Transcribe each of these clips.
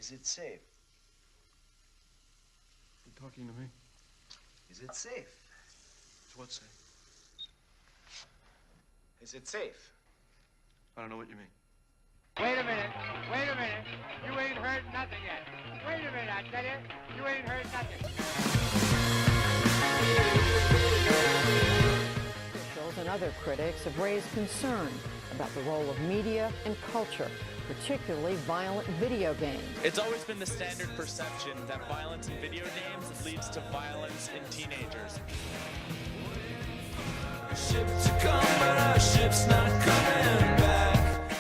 Is it safe? You talking to me? Is it safe? Is what say? Is it safe? I don't know what you mean. Wait a minute. Wait a minute. You ain't heard nothing yet. Wait a minute, I tell you. You ain't heard nothing. Officials and other critics have raised concern about the role of media and culture, particularly violent video games. It's always been the standard perception that violence in video games leads to violence in teenagers. Ship to come, but our ship's not coming back.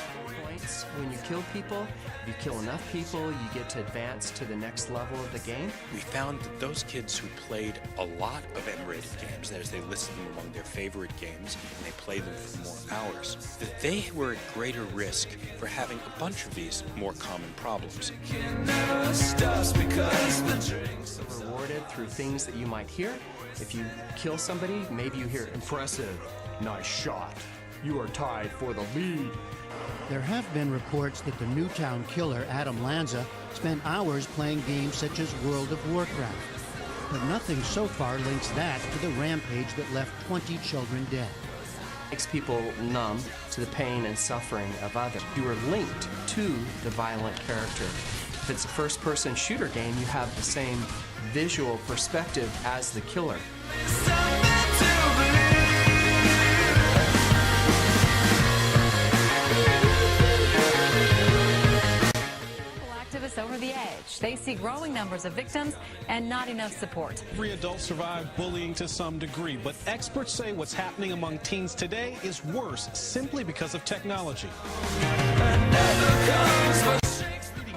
Points when you kill people. If you kill enough people, you get to advance to the next level of the game. We found that those kids who played a lot of M-rated games, that is, they listed them among their favorite games, and they played them for more hours, that they were at greater risk for having a bunch of these more common problems. Never stops because the drinks are Rewarded through things that you might hear. If you kill somebody, maybe you hear, "Impressive, nice shot. You are tied for the lead." There have been reports that the Newtown killer, Adam Lanza, spent hours playing games such as World of Warcraft. But nothing so far links that to the rampage that left 20 children dead. Makes people numb to the pain and suffering of others. You are linked to the violent character. If it's a first-person shooter game, you have the same visual perspective as the killer. Activists over the edge. They see growing numbers of victims and not enough support. Every adult survived bullying to some degree, but experts say what's happening among teens today is worse simply because of technology.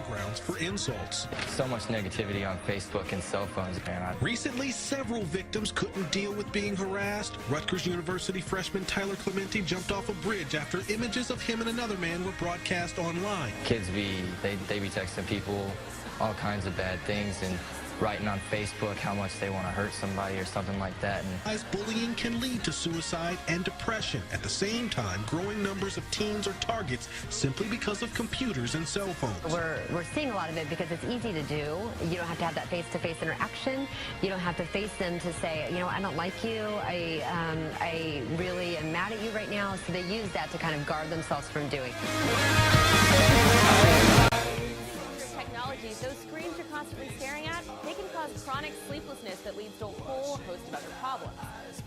Grounds for insults. So much negativity on Facebook and cell phones, man. Recently, several victims couldn't deal with being harassed. Rutgers University freshman Tyler Clementi jumped off a bridge after images of him and another man were broadcast online. Kids be texting people all kinds of bad things and writing on Facebook how much they want to hurt somebody or something like that. And bullying can lead to suicide and depression. At the same time, growing numbers of teens are targets simply because of computers and cell phones. We're seeing a lot of it because it's easy to do. You don't have to have that face-to-face interaction. You don't have to face them to say, you know, I don't like you. I really am mad at you right now. So they use that to kind of guard themselves from doing technologies, those screens you're constantly staring at, they can cause chronic sleeplessness that leads to a whole host of other problems.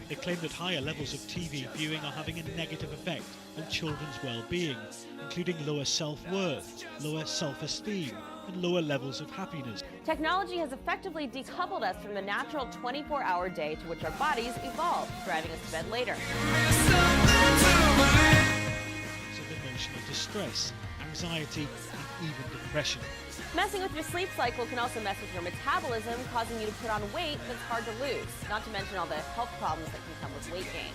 They claim that higher levels of TV viewing are having a negative effect on children's well-being, including lower self-worth, lower self-esteem, and lower levels of happiness. Technology has effectively decoupled us from the natural 24-hour day to which our bodies evolved, driving us to bed later. Of emotional distress, anxiety, and even depression. Messing with your sleep cycle can also mess with your metabolism, causing you to put on weight that's hard to lose, not to mention all the health problems that can come with weight gain.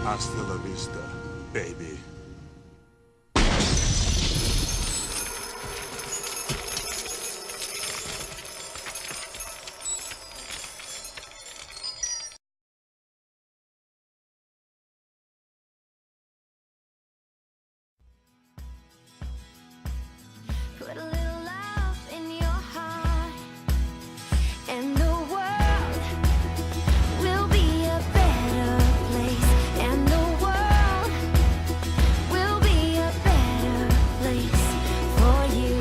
Hasta la vista, baby. Put a little love in your heart, and the world will be a better place. And the world will be a better place for you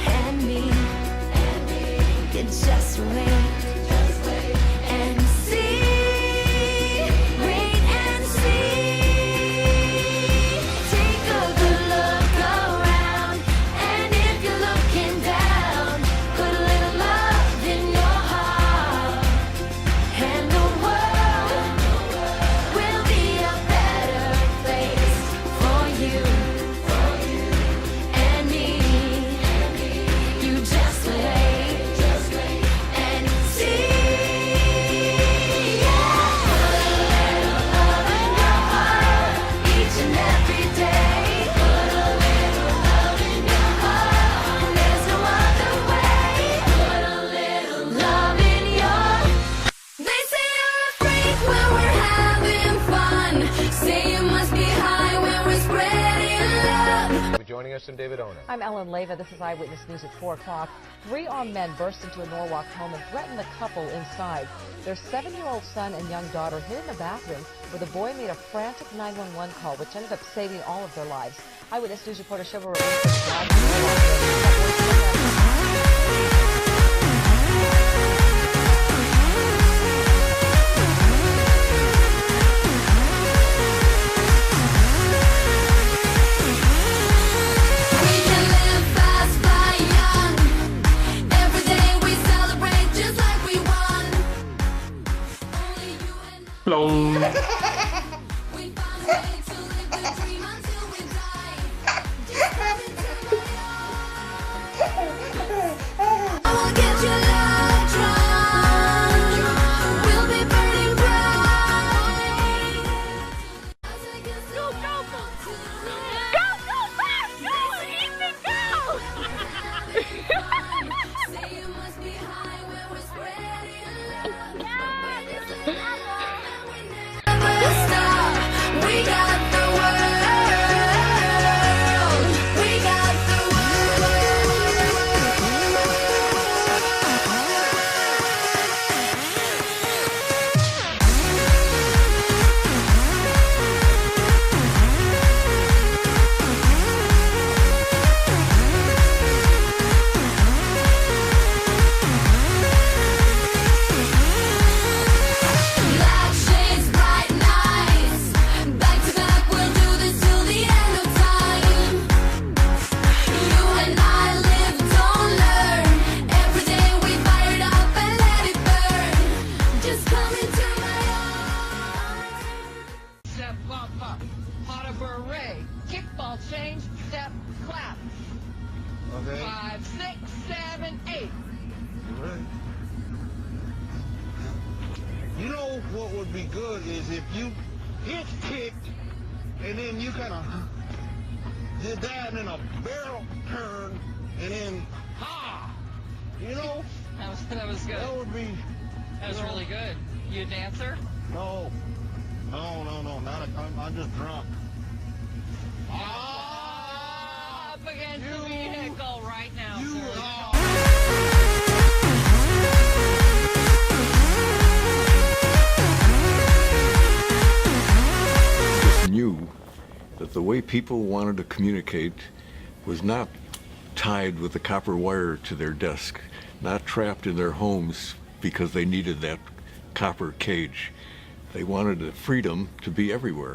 and me. You just wait and see. Wait and see. Take a good look around, and if you're looking down, put a little love in your heart, and the world will be a better place for you. Joining us, I'm David Ona. I'm Ellen Leva. This is Eyewitness News at 4 o'clock. 3 armed men burst into a Norwalk home and threatened the couple inside. Their 7-year-old son and young daughter hid in the bathroom, where the boy made a frantic 911 call, which ended up saving all of their lives. Eyewitness News reporter Shiva change, step, clap. Okay. 5, 6, 7, 8. Right. You know what would be good is if you hit kicked and then you kind of did that and then a barrel turn and then ha. You know? That was good. That would be. That was really good. You a dancer? No. Not I'm just drunk. Up against the vehicle right now, sir. Just knew that the way people wanted to communicate was not tied with the copper wire to their desk, not trapped in their homes because they needed that copper cage. They wanted the freedom to be everywhere.